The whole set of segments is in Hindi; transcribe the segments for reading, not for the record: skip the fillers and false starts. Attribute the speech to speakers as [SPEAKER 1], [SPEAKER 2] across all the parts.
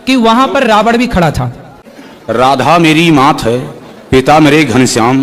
[SPEAKER 1] कि वहां पर रावण भी खड़ा था।
[SPEAKER 2] राधा मेरी मात है, पिता मेरे घनश्याम,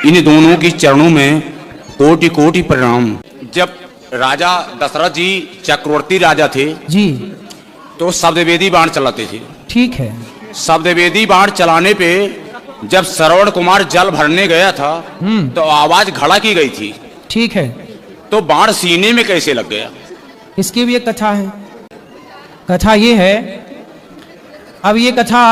[SPEAKER 2] इन दोनों की चरणों में कोटि कोटि प्रणाम। जब राजा दशरथ जी चक्रवर्ती राजा थे
[SPEAKER 1] जी,
[SPEAKER 2] तो शब्दवेदी बाण चलाते थे।
[SPEAKER 1] ठीक है।
[SPEAKER 2] शब्दवेदी बाण चलाने पे जब श्रवण कुमार जल भरने गया था तो आवाज घड़ा की गई थी।
[SPEAKER 1] ठीक है।
[SPEAKER 2] तो बाण सीने में कैसे लग गया?
[SPEAKER 1] इसकी भी एक कथा है। कथा ये है, अब ये कथा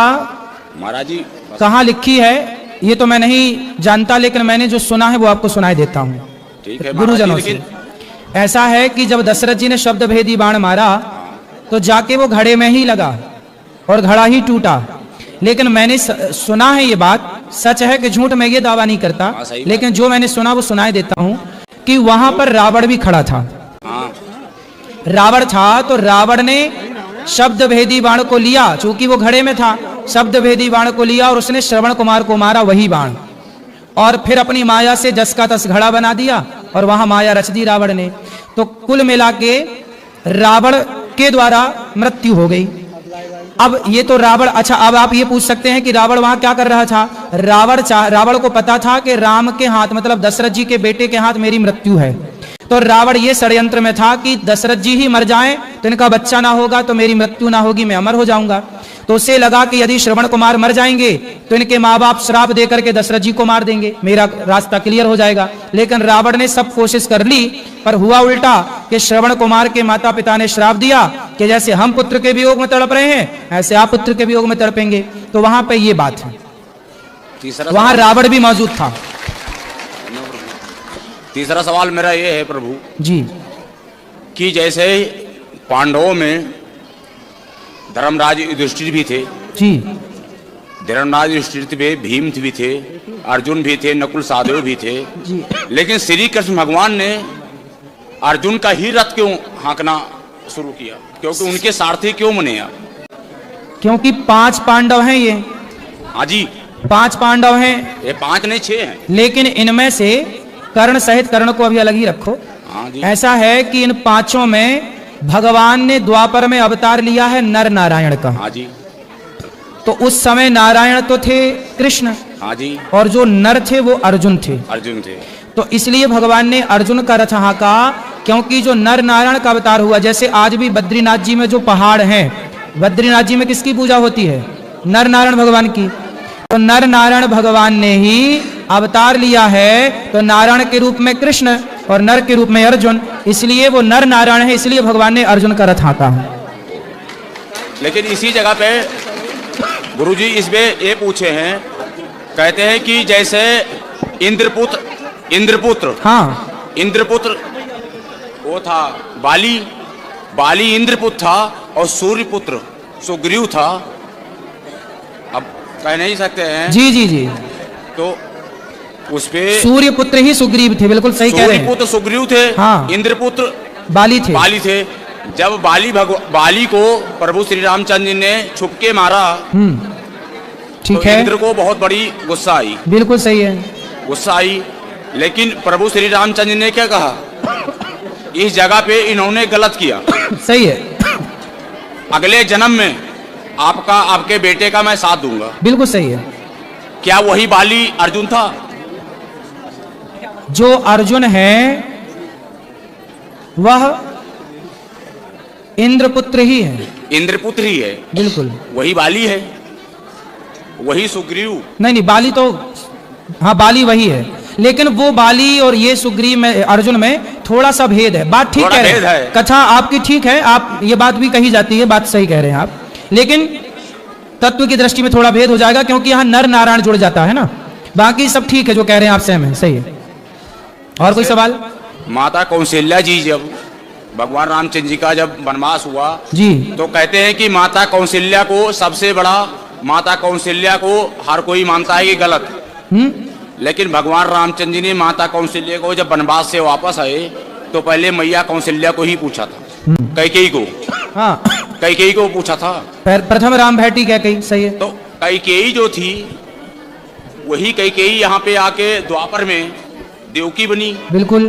[SPEAKER 2] महाराज जी
[SPEAKER 1] कहाँ लिखी है ये तो मैं नहीं जानता, लेकिन मैंने जो सुना है वो आपको सुनाई देता हूँ
[SPEAKER 2] ठीक है
[SPEAKER 1] गुरुजनों से। ऐसा है कि जब दशरथ जी ने शब्द भेदी बाण मारा तो जाके वो घड़े में ही लगा और घड़ा ही टूटा। लेकिन मैंने सुना है, ये बात सच है कि झूठ, मैं ये दावा नहीं करता, लेकिन जो मैंने सुना वो सुनाई देता हूँ कि वहां पर रावण भी खड़ा था। रावण था तो रावण ने शब्द भेदी बाण को लिया, चूंकि वो घड़े में था, शब्द भेदी बाण को लिया और उसने श्रवण कुमार को मारा वही बाण, और फिर अपनी माया से जस का तस घड़ा बना दिया और वहां माया रच दी रावण ने। तो कुल मिला के रावण के द्वारा मृत्यु हो गई। अब ये तो रावण, अच्छा अब आप ये पूछ सकते हैं कि रावण वहां क्या कर रहा था? रावण को पता था कि राम के हाथ, मतलब दशरथ जी के बेटे के हाथ मेरी मृत्यु है, तो रावण ये षड्यंत्र में था कि दशरथ जी ही मर जाएं तो इनका बच्चा ना होगा तो मेरी मृत्यु ना होगी, मैं अमर हो जाऊंगा। तो उसे लगा कि यदि श्रवण कुमार मर जाएंगे तो इनके माँ बाप श्राप देकर के दशरथ जी को मार देंगे, मेरा रास्ता क्लियर हो जाएगा। लेकिन रावण ने सब कोशिश कर ली, पर हुआ उल्टा कि श्रवण कुमार के माता पिता ने श्राप दिया कि जैसे हम पुत्र के वियोग में तड़प रहे हैं ऐसे आप पुत्र के वियोग में तड़पेंगे। तो वहां पे ये बात है, वहां रावण भी मौजूद था।
[SPEAKER 2] तीसरा सवाल मेरा ये है प्रभु
[SPEAKER 1] जी,
[SPEAKER 2] कि जैसे पांडवों में धर्मराज युधिष्ठिर भी थे
[SPEAKER 1] जी,
[SPEAKER 2] धर्मराज युधिष्ठिर पे भीम भी थे, अर्जुन भी थे, नकुल सहदेव भी थे
[SPEAKER 1] जी।
[SPEAKER 2] लेकिन श्री कृष्ण भगवान ने अर्जुन का ही रथ क्यों हाँकना शुरू किया? क्योंकि उनके सारथी क्यों बने आप?
[SPEAKER 1] क्योंकि 5 पांडव हैं ये।
[SPEAKER 2] हाँ जी,
[SPEAKER 1] 5 पांडव हैं,
[SPEAKER 2] ये 5 नहीं 6 हैं।
[SPEAKER 1] लेकिन इनमें से कर्ण सहित, कर्ण को अभी अलग ही रखो।
[SPEAKER 2] हाँ जी।
[SPEAKER 1] ऐसा है कि इन 5 में भगवान ने द्वापर में अवतार लिया है नर नारायण का।
[SPEAKER 2] हाँ जी।
[SPEAKER 1] तो उस समय नारायण तो थे कृष्ण,
[SPEAKER 2] हाँ जी,
[SPEAKER 1] और जो नर थे वो अर्जुन थे।
[SPEAKER 2] अर्जुन थे।
[SPEAKER 1] तो इसलिए भगवान ने अर्जुन का रथ हाँका, क्योंकि जो नर नारायण का अवतार हुआ, जैसे आज भी बद्रीनाथ जी में जो पहाड़ हैं, बद्रीनाथ जी में किसकी पूजा होती है? नर नारायण भगवान की। तो नर नारायण भगवान ने ही अवतार लिया है, तो नारायण के रूप में कृष्ण और नर के रूप में अर्जुन, इसलिए वो नर नारायण है, इसलिए भगवान ने अर्जुन का रथ हाँका।
[SPEAKER 2] लेकिन इसी जगह पे गुरुजी इसमें ये पूछे हैं, कहते हैं कि जैसे इंद्रपुत्र
[SPEAKER 1] हाँ,
[SPEAKER 2] इंद्रपुत्र वो था बाली इंद्रपुत्र था और सूर्यपुत्र सुग्रीव था। अब कह नहीं सकते हैं।
[SPEAKER 1] जी जी जी।
[SPEAKER 2] तो उस पे
[SPEAKER 1] सूर्यपुत्र ही सुग्रीव थे, बिल्कुल सही कह रहे हैं।
[SPEAKER 2] सूर्यपुत्र सुग्रीव थे,
[SPEAKER 1] हाँ।
[SPEAKER 2] इंद्रपुत्र
[SPEAKER 1] बाली थे।
[SPEAKER 2] जब बाली को प्रभु श्री रामचंद्र जी ने छुप के मारा,
[SPEAKER 1] ठीक
[SPEAKER 2] तो
[SPEAKER 1] है,
[SPEAKER 2] इंद्र को बहुत बड़ी गुस्सा आई।
[SPEAKER 1] बिल्कुल सही है,
[SPEAKER 2] गुस्सा आई। लेकिन प्रभु श्री रामचंद्र जी ने क्या कहा? इस जगह पे इन्होंने गलत किया,
[SPEAKER 1] सही है,
[SPEAKER 2] अगले जन्म में आपके बेटे का मैं साथ दूंगा।
[SPEAKER 1] बिल्कुल सही है।
[SPEAKER 2] क्या वही बाली अर्जुन था?
[SPEAKER 1] जो अर्जुन है वह इंद्रपुत्र ही है।
[SPEAKER 2] इंद्रपुत्र ही है,
[SPEAKER 1] बिल्कुल।
[SPEAKER 2] वही बाली है, वही सुग्रीव
[SPEAKER 1] नहीं, बाली तो, हाँ बाली वही है, लेकिन वो बाली और ये सुग्रीव में, अर्जुन में थोड़ा सा भेद है। बात ठीक कह रहे हैं, कथा आपकी ठीक है, आप ये बात भी कही जाती है, बात सही कह रहे हैं आप, लेकिन तत्व की दृष्टि में थोड़ा भेद हो जाएगा, क्योंकि यहाँ नर नारायण जुड़ जाता है ना। बाकी सब ठीक है जो कह रहे हैं आप, सहमत है, सही है। और कोई सवाल?
[SPEAKER 2] माता कौशल्या जी जब भगवान रामचंद्र जी का जब वनवास हुआ
[SPEAKER 1] जी, तो
[SPEAKER 2] कहते हैं कि माता कौशल्या को सबसे बड़ा, माता कौशल्या को हर कोई मानता है कि गलत, लेकिन भगवान रामचंद्र जी ने माता कौशल्या को जब वनवास से वापस आए तो पहले मैया कौशल्या को ही पूछा था, कैकेयी को। हाँ, कैकेयी को पूछा था।
[SPEAKER 1] प्रथम राम भेटी कैकेयी, सही है।
[SPEAKER 2] तो कैकेयी जो थी वही कैकेयी यहाँ पे आके द्वापर में देवकी बनी।
[SPEAKER 1] बिल्कुल,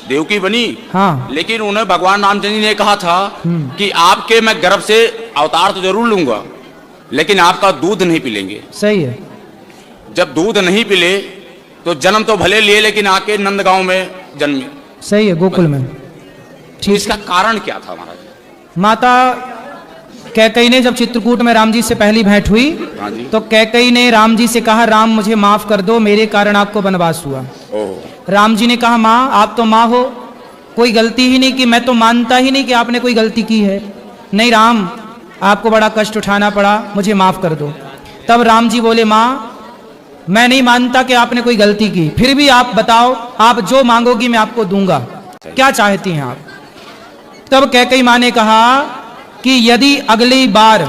[SPEAKER 2] देवकी बनी।
[SPEAKER 1] हाँ।
[SPEAKER 2] लेकिन उन्हें भगवान रामचंद्र जी ने कहा था कि आपके मैं गर्भ से अवतार तो जरूर लूंगा, लेकिन आपका दूध नहीं पिलेंगे।
[SPEAKER 1] सही है।
[SPEAKER 2] जब दूध नहीं पिले तो जन्म तो भले लिए, लेकिन आके नंदगांव में जन्मे।
[SPEAKER 1] सही है, गोकुल में।
[SPEAKER 2] ठीक, इसका कारण क्या था महाराज?
[SPEAKER 1] माता कैकई ने जब चित्रकूट में राम जी से पहली भेंट हुई,
[SPEAKER 2] हाँ जी।
[SPEAKER 1] तो कैकई ने राम जी से कहा, राम मुझे माफ कर दो, मेरे कारण आपको वनवास हुआ। राम जी ने कहा, माँ आप तो माँ हो, कोई गलती ही नहीं की, मैं तो मानता ही नहीं कि आपने कोई गलती की है। नहीं राम, आपको बड़ा कष्ट उठाना पड़ा, मुझे माफ कर दो। तब राम जी बोले, माँ मैं नहीं मानता कि आपने कोई गलती की, फिर भी आप बताओ, आप जो मांगोगी मैं आपको दूंगा, क्या चाहती हैं आप? तब कैकई माँ ने कहा कि यदि अगली बार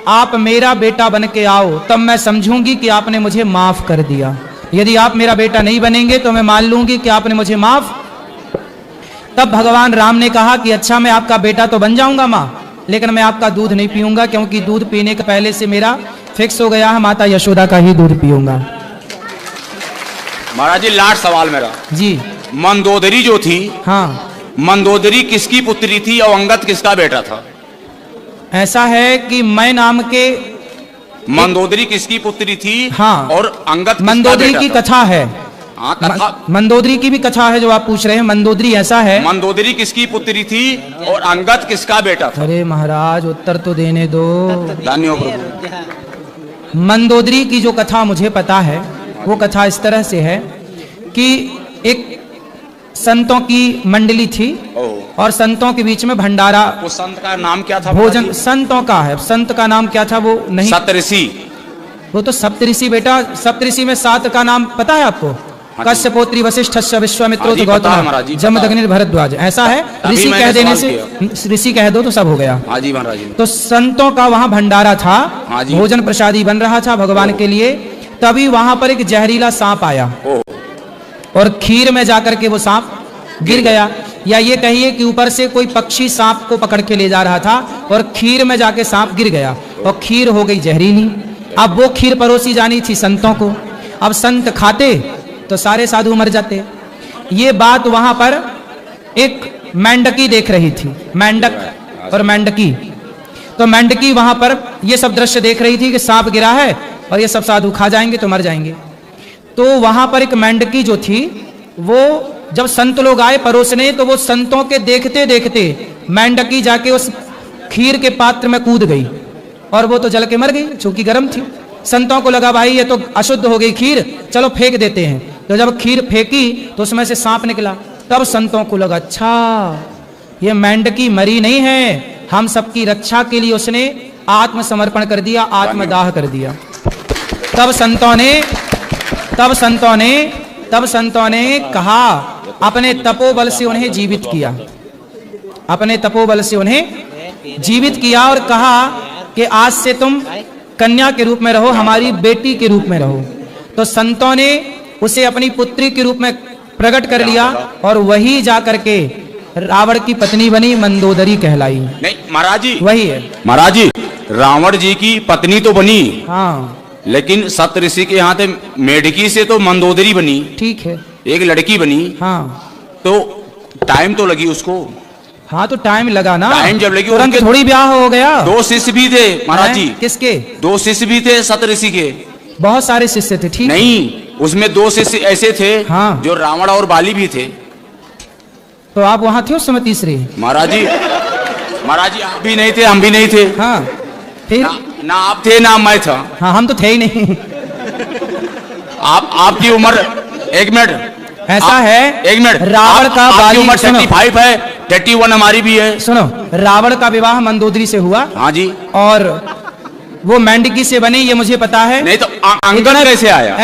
[SPEAKER 1] आप मेरा बेटा बन के आओ तब मैं समझूंगी कि आपने मुझे माफ कर दिया, यदि आप मेरा बेटा नहीं बनेंगे तो मैं मान लूंगी कि आपने मुझे माफ। तब भगवान राम ने कहा कि अच्छा मैं आपका बेटा तो बन जाऊंगा माँ, लेकिन मैं आपका दूध नहीं पीऊंगा, क्योंकि दूध पीने के पहले से मेरा फिक्स हो गया है, माता यशोदा का ही दूध पीऊंगा।
[SPEAKER 2] महाराज जी लास्ट सवाल मेरा
[SPEAKER 1] जी।
[SPEAKER 2] मंदोदरी जो थी,
[SPEAKER 1] हाँ,
[SPEAKER 2] मंदोदरी किसकी पुत्री थी और अंगद किसका बेटा था?
[SPEAKER 1] ऐसा है कि मैं नाम के
[SPEAKER 2] मंदोदरी किसकी पुत्री थी?
[SPEAKER 1] हाँ,
[SPEAKER 2] और अंगद किसका
[SPEAKER 1] मंदोदरी
[SPEAKER 2] बेटा
[SPEAKER 1] की
[SPEAKER 2] था?
[SPEAKER 1] कथा है।
[SPEAKER 2] हाँ, कथा
[SPEAKER 1] मंदोदरी की भी कथा है जो आप पूछ रहे हैं। मंदोदरी ऐसा है,
[SPEAKER 2] मंदोदरी किसकी पुत्री थी और अंगद किसका बेटा था?
[SPEAKER 1] अरे महाराज उत्तर तो देने दो।
[SPEAKER 2] धन्यवाद प्रभु।
[SPEAKER 1] मंदोदरी की जो कथा मुझे पता है, वो कथा इस तरह से है कि एक संतों की मंडली थी और संतों के बीच में भंडारा।
[SPEAKER 2] वो संत का नाम क्या था?
[SPEAKER 1] भोजन संतों का है, संत का नाम क्या था वो नहीं,
[SPEAKER 2] सप्तऋषि।
[SPEAKER 1] वो तो सप्तऋषि बेटा, सप्तऋषि में 7 का नाम पता है आपको? कश्यपोत्री वशिष्ठ विश्वामित्रोत गौतम जमदग्नि भरद्वाज, ऐसा है। ऋषि कह देने से, ऋषि कह दो तो सब हो गया।
[SPEAKER 2] हाँ जी महाराज जी।
[SPEAKER 1] तो संतों का वहां भंडारा था,
[SPEAKER 2] हाँ जी।
[SPEAKER 1] भोजन प्रसादी बन रहा था भगवान के लिए। तभी वहां पर एक जहरीला सांप आया और खीर में जाकर के वो सांप गिर गया, या ये कहिए कि ऊपर से कोई पक्षी सांप को पकड़ के ले जा रहा था और खीर में जाके सांप गिर गया और खीर हो गई जहरीली। अब वो खीर परोसी जानी थी संतों को, अब संत खाते तो सारे साधु मर जाते। ये बात वहां पर एक मेंढकी देख रही थी, मेंढक और मेंढकी। तो मेंढकी वहां पर ये सब दृश्य देख रही थी कि सांप गिरा है और ये सब साधु खा जाएंगे तो मर जाएंगे। तो वहां पर एक मेंढकी जो थी, वो जब संत लोग आए परोसने, तो वो संतों के देखते देखते मेंढकी जाके उस खीर के पात्र में कूद गई और वो तो जल के मर गई, चूंकि गर्म थी। संतों को लगा भाई ये तो अशुद्ध हो गई खीर, चलो फेंक देते हैं। तो जब खीर फेंकी तो उसमें से सांप निकला। तब संतों को लगा अच्छा ये मेंढकी मरी नहीं है, हम सबकी रक्षा के लिए उसने आत्मसमर्पण कर दिया, आत्मदाह कर दिया। तब संतों ने कहा, अपने तपोबल से उन्हें जीवित किया, अपने तपोबल से उन्हें जीवित किया और कहा कि आज से तुम कन्या के रूप में रहो, हमारी बेटी के रूप में रहो। तो संतों ने उसे अपनी पुत्री के रूप में प्रकट कर लिया और वही जाकर के रावण की पत्नी बनी, मंदोदरी कहलाई।
[SPEAKER 2] नहीं महाराज जी,
[SPEAKER 1] वही है
[SPEAKER 2] महाराज जी। रावण जी की पत्नी तो बनी,
[SPEAKER 1] हाँ,
[SPEAKER 2] लेकिन सप्तऋषि के यहाँ थे मेढकी से तो मंदोदरी बनी,
[SPEAKER 1] ठीक है,
[SPEAKER 2] एक लड़की बनी।
[SPEAKER 1] हाँ,
[SPEAKER 2] तो टाइम तो लगी उसको।
[SPEAKER 1] हाँ तो टाइम लगा ना,
[SPEAKER 2] टाइम जब लगी,
[SPEAKER 1] तुरंत
[SPEAKER 2] उनके
[SPEAKER 1] थोड़ी ब्याह हो गया।
[SPEAKER 2] 2 शिष्य भी थे महाराज जी।
[SPEAKER 1] किसके?
[SPEAKER 2] 2 शिष्य भी थे सप्तऋषि के।
[SPEAKER 1] बहुत सारे शिष्य थे, ठीक
[SPEAKER 2] नहीं, उसमें 2 शिष्य ऐसे थे,
[SPEAKER 1] हाँ,
[SPEAKER 2] जो रावण और बाली भी थे।
[SPEAKER 1] तो आप वहां थे उस समय तीसरे?
[SPEAKER 2] महाराज जी आप भी नहीं थे, हम भी नहीं थे।
[SPEAKER 1] हाँ, फिर
[SPEAKER 2] ना आप थे ना मैं था।
[SPEAKER 1] हाँ, हम तो थे ही नहीं।
[SPEAKER 2] आपकी उम्र, एक मिनट,
[SPEAKER 1] ऐसा है,
[SPEAKER 2] एक मिनट,
[SPEAKER 1] रावण का
[SPEAKER 2] आपकी उम्र
[SPEAKER 1] सुनो,
[SPEAKER 2] 35 है, 31 हमारी भी है।
[SPEAKER 1] सुनो, रावण का विवाह मंदोदरी से हुआ,
[SPEAKER 2] हाँ जी,
[SPEAKER 1] और वो मेंढकी से बनी, ये मुझे पता है।
[SPEAKER 2] नहीं तो अंगद कैसे आया?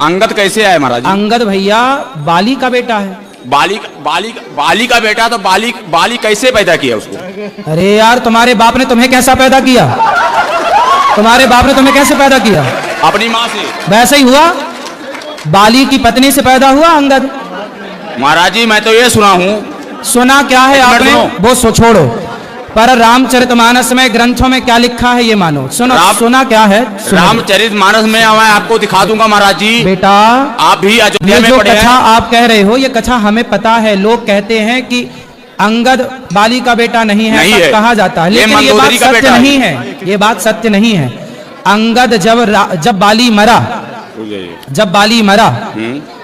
[SPEAKER 2] अंगद कैसे आया महाराज?
[SPEAKER 1] अंगद भैया बाली का बेटा है।
[SPEAKER 2] बाली का बेटा, तो बाली कैसे पैदा किया उसको?
[SPEAKER 1] अरे यार, तुम्हारे बाप ने तुम्हें कैसा पैदा किया? तुम्हारे बाप ने तुम्हें कैसे पैदा किया?
[SPEAKER 2] अपनी माँ से।
[SPEAKER 1] वैसे ही हुआ, बाली की पत्नी से पैदा हुआ अंगद।
[SPEAKER 2] महाराज जी मैं तो ये सुना हूँ।
[SPEAKER 1] सुना क्या है आपने? वो छोड़ो, पर रामचरितमानस में ग्रंथों में क्या लिखा है ये मानो। सुना क्या है?
[SPEAKER 2] रामचरितमानस में मैं आपको दिखा दूंगा महाराज जी।
[SPEAKER 1] बेटा,
[SPEAKER 2] आप भी अयोध्या में
[SPEAKER 1] जो
[SPEAKER 2] पढ़े हैं।
[SPEAKER 1] कथा आप कह रहे हो, ये कथा हमें पता है। लोग कहते हैं कि अंगद बाली का बेटा नहीं है,
[SPEAKER 2] नहीं
[SPEAKER 1] ऐसा
[SPEAKER 2] है।
[SPEAKER 1] कहा जाता है,
[SPEAKER 2] ये
[SPEAKER 1] लेकिन ये बात
[SPEAKER 2] मंदोदरी का
[SPEAKER 1] सत्य
[SPEAKER 2] बेटा है।
[SPEAKER 1] नहीं है, ये बात सत्य नहीं है। अंगद जब बाली मरा, जब बाली मरा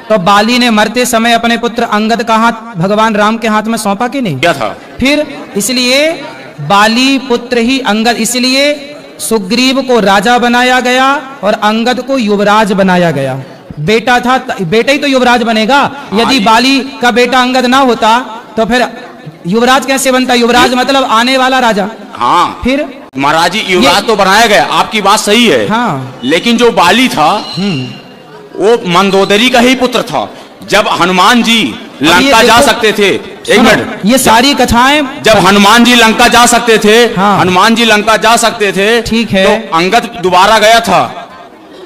[SPEAKER 1] तो बाली ने मरते समय अपने पुत्र अंगद का हाथ भगवान राम के हाथ में सौंपा कि नहीं?
[SPEAKER 2] क्या था?
[SPEAKER 1] फिर इसलिए बाली पुत्र ही अंगद, इसलिए सुग्रीव को राजा बनाया गया और अंगद को युवराज बनाया गया। बेटा था, बेटा ही तो युवराज बनेगा। यदि बाली का बेटा अंगद ना होता तो फिर युवराज कैसे बनता? युवराज मतलब आने वाला राजा।
[SPEAKER 2] हाँ,
[SPEAKER 1] फिर
[SPEAKER 2] महाराज जी युवराज तो बनाया गया, आपकी बात सही है।
[SPEAKER 1] हाँ।
[SPEAKER 2] लेकिन जो बाली था वो मंदोदरी का ही पुत्र था। जब हनुमान जी लंका जा सकते थे, एक मिनट,
[SPEAKER 1] ये सारी कथाएं,
[SPEAKER 2] जब हनुमान जी लंका जा सकते थे,
[SPEAKER 1] हाँ।
[SPEAKER 2] हनुमान जी लंका जा सकते थे,
[SPEAKER 1] ठीक है,
[SPEAKER 2] तो अंगद दोबारा गया था।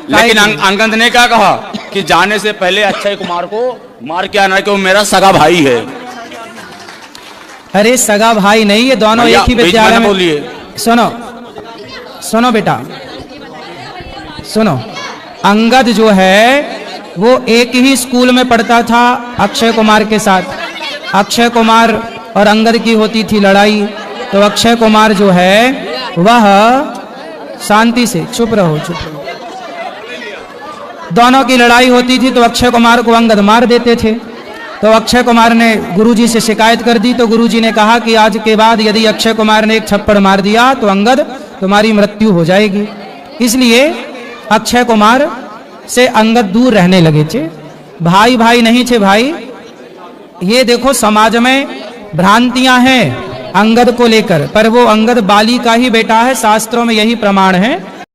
[SPEAKER 2] लेकिन अंगद ने क्या कहा कि जाने से पहले अक्षय कुमार को मार के आना, कि वो मेरा सगा भाई है।
[SPEAKER 1] अरे सगा भाई नहीं, ये दोनों एक ही विद्यालय में।
[SPEAKER 2] बोलिए,
[SPEAKER 1] सुनो सुनो बेटा, सुनो, अंगद जो है वो एक ही स्कूल में पढ़ता था अक्षय कुमार के साथ। अक्षय कुमार और अंगद की होती थी लड़ाई, तो अक्षय कुमार जो है वह, शांति से, चुप रहो चुप रहो, दोनों की लड़ाई होती थी तो अक्षय कुमार को अंगद मार देते थे। तो अक्षय कुमार ने गुरुजी से शिकायत कर दी, तो गुरुजी ने कहा कि आज के बाद यदि अक्षय कुमार ने एक थप्पड़ मार दिया तो अंगद तुम्हारी मृत्यु हो जाएगी। इसलिए अक्षय कुमार से अंगद दूर रहने लगे थे। भाई भाई नहीं थे भाई। ये देखो समाज में भ्रांतियां हैं अंगद को लेकर, पर वो अंगद बाली का ही बेटा है, शास्त्रों में यही प्रमाण है।